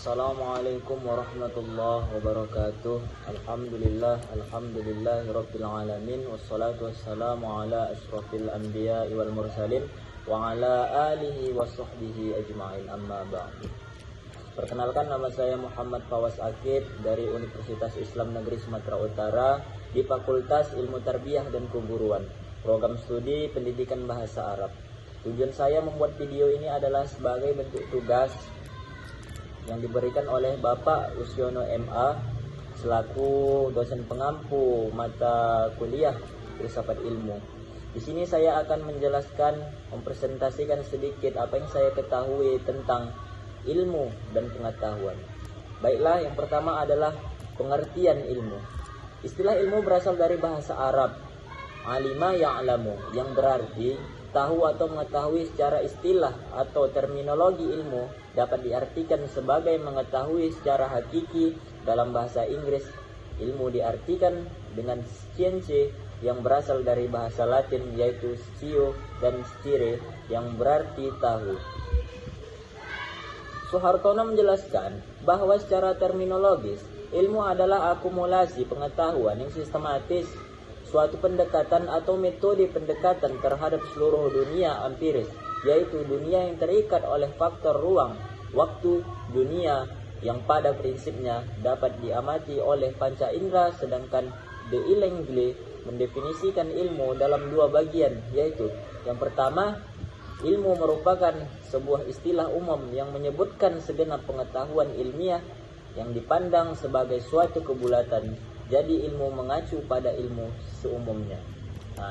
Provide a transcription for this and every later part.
Assalamualaikum warahmatullahi wabarakatuh. Alhamdulillahirabbil alamin wassalatu wassalamu ala asyrafil anbiya'i wal mursalin wa ala alihi wa sahbihi ajma'in, amma ba'du. Perkenalkan, nama saya Muhammad Fawaz Akid dari Universitas Islam Negeri Sumatera Utara di Fakultas Ilmu Tarbiyah dan Keguruan, program studi Pendidikan Bahasa Arab. Tujuan saya membuat video ini adalah sebagai bentuk tugas yang diberikan oleh Bapak Usyono MA selaku dosen pengampu mata kuliah Filsafat Ilmu. Di sini saya akan menjelaskan, mempresentasikan sedikit apa yang saya ketahui tentang ilmu dan pengetahuan. Baiklah, yang pertama adalah pengertian ilmu. Istilah ilmu berasal dari bahasa Arab alima ya'lamu, yang berarti tahu atau mengetahui. Secara istilah atau terminologi ilmu dapat diartikan sebagai mengetahui secara hakiki. Dalam bahasa Inggris, ilmu diartikan dengan science yang berasal dari bahasa Latin, yaitu scio dan scire yang berarti tahu. Suhartono menjelaskan bahwa secara terminologis, ilmu adalah akumulasi pengetahuan yang sistematis, suatu pendekatan atau metode pendekatan terhadap seluruh dunia empiris, yaitu dunia yang terikat oleh faktor ruang, waktu, dunia yang pada prinsipnya dapat diamati oleh panca indera. Sedangkan De Langle mendefinisikan ilmu dalam dua bagian, yaitu yang pertama, ilmu merupakan sebuah istilah umum yang menyebutkan segenap pengetahuan ilmiah yang dipandang sebagai suatu kebulatan. Jadi ilmu mengacu pada ilmu seumumnya.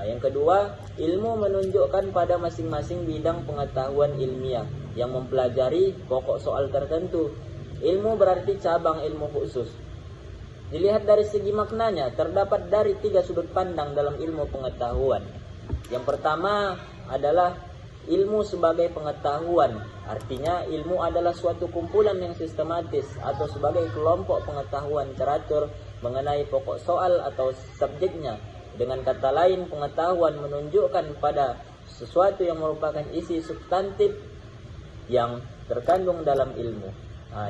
Yang kedua, ilmu menunjukkan pada masing-masing bidang pengetahuan ilmiah yang mempelajari pokok soal tertentu. Ilmu berarti cabang ilmu khusus. Dilihat dari segi maknanya, terdapat dari tiga sudut pandang dalam ilmu pengetahuan. Yang pertama adalah ilmu sebagai pengetahuan. Artinya ilmu adalah suatu kumpulan yang sistematis atau sebagai kelompok pengetahuan teratur mengenai pokok soal atau subjeknya. Dengan kata lain, pengetahuan menunjukkan pada sesuatu yang merupakan isi substantif yang terkandung dalam ilmu.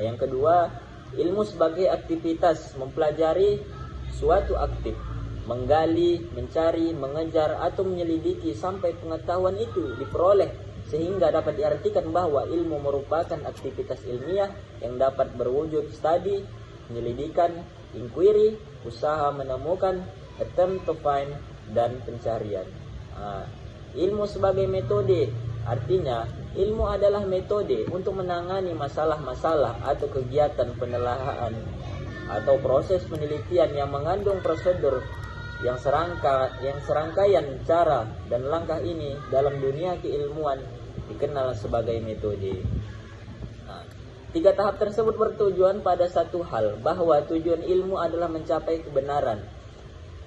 Yang kedua, ilmu sebagai aktivitas, mempelajari suatu aktif, menggali, mencari, mengejar, atau menyelidiki sampai pengetahuan itu diperoleh, sehingga dapat diartikan bahwa ilmu merupakan aktivitas ilmiah yang dapat berwujud studi, penyelidikan, inquiry, usaha menemukan, attempt to find, dan pencarian. Ilmu sebagai metode, artinya ilmu adalah metode untuk menangani masalah-masalah atau kegiatan penelaahan atau proses penelitian yang mengandung prosedur yang serangkaian cara dan langkah ini dalam dunia keilmuan dikenal sebagai metode. Tiga tahap tersebut bertujuan pada satu hal, bahwa tujuan ilmu adalah mencapai kebenaran.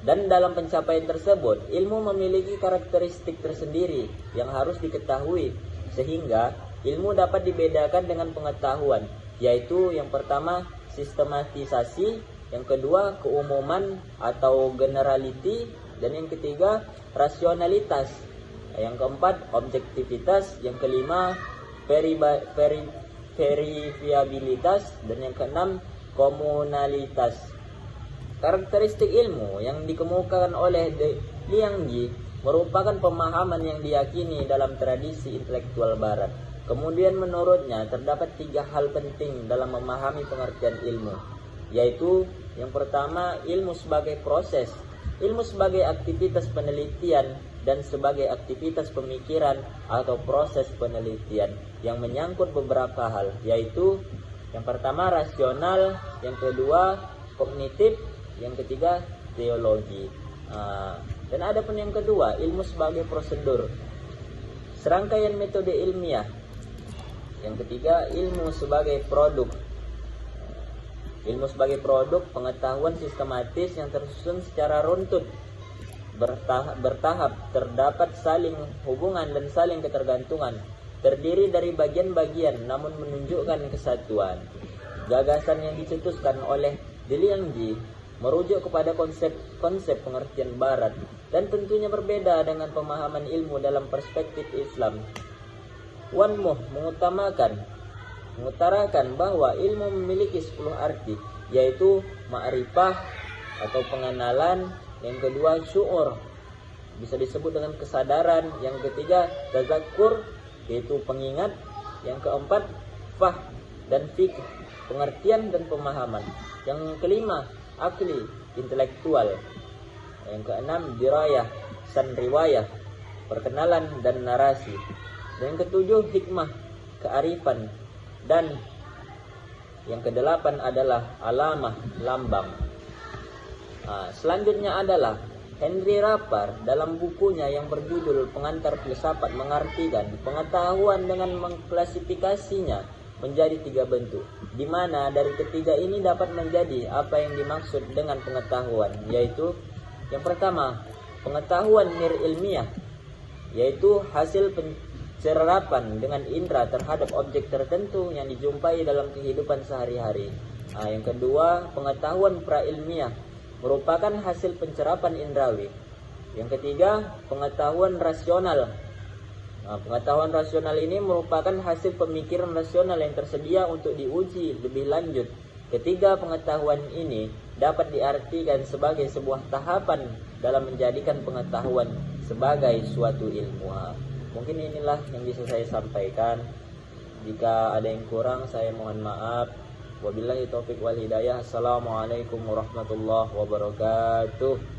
Dan dalam pencapaian tersebut, ilmu memiliki karakteristik tersendiri yang harus diketahui, sehingga ilmu dapat dibedakan dengan pengetahuan, yaitu yang pertama, sistematisasi, yang kedua, keumuman atau generality, dan yang ketiga, rasionalitas, yang keempat, objektivitas, yang kelima, verifiabilitas, dan yang keenam, komunalitas. Karakteristik ilmu yang dikemukakan oleh De Langle merupakan pemahaman yang diyakini dalam tradisi intelektual barat. Kemudian menurutnya terdapat tiga hal penting dalam memahami pengertian ilmu, yaitu yang pertama, ilmu sebagai proses, ilmu sebagai aktivitas penelitian, dan sebagai aktivitas pemikiran atau proses penelitian yang menyangkut beberapa hal, yaitu yang pertama rasional, yang kedua kognitif, yang ketiga teologi. Dan ada pun yang kedua, ilmu sebagai prosedur, serangkaian metode ilmiah. Yang ketiga, ilmu sebagai produk. Ilmu sebagai produk pengetahuan sistematis yang tersusun secara runtut, bertahap, terdapat saling hubungan dan saling ketergantungan, terdiri dari bagian-bagian namun menunjukkan kesatuan. Gagasan yang dicetuskan oleh De Langle merujuk kepada konsep pengertian barat dan tentunya berbeda dengan pemahaman ilmu dalam perspektif Islam. Wan Muh mengutamakan mengutarakan bahwa ilmu memiliki 10 arti, yaitu ma'rifah atau pengenalan, yang kedua syu'ur, bisa disebut dengan kesadaran, yang ketiga tazakkur, yaitu pengingat, yang keempat fah dan fikih, pengertian dan pemahaman, yang kelima akli, intelektual, yang keenam dirayah, san riwayah, perkenalan dan narasi, dan yang ketujuh hikmah, kearifan, dan yang kedelapan adalah alamah, lambang. Selanjutnya adalah Henry Rappard dalam bukunya yang berjudul Pengantar Filsafat mengartikan pengetahuan dengan mengklasifikasinya menjadi 3 bentuk, di mana dari ketiga ini dapat menjadi apa yang dimaksud dengan pengetahuan, yaitu yang pertama, pengetahuan nir-ilmiah, yaitu hasil pencerapan dengan indera terhadap objek tertentu yang dijumpai dalam kehidupan sehari-hari. Yang kedua, pengetahuan prailmiah, merupakan hasil pencerapan indrawi. Yang ketiga, pengetahuan rasional. Pengetahuan rasional ini merupakan hasil pemikiran rasional yang tersedia untuk diuji lebih lanjut. Ketiga pengetahuan ini dapat diartikan sebagai sebuah tahapan dalam menjadikan pengetahuan sebagai suatu ilmu. Mungkin inilah yang bisa saya sampaikan. Jika ada yang kurang, saya mohon maaf. Wabillahi taufiq wal hidayah. Assalamualaikum warahmatullahi wabarakatuh.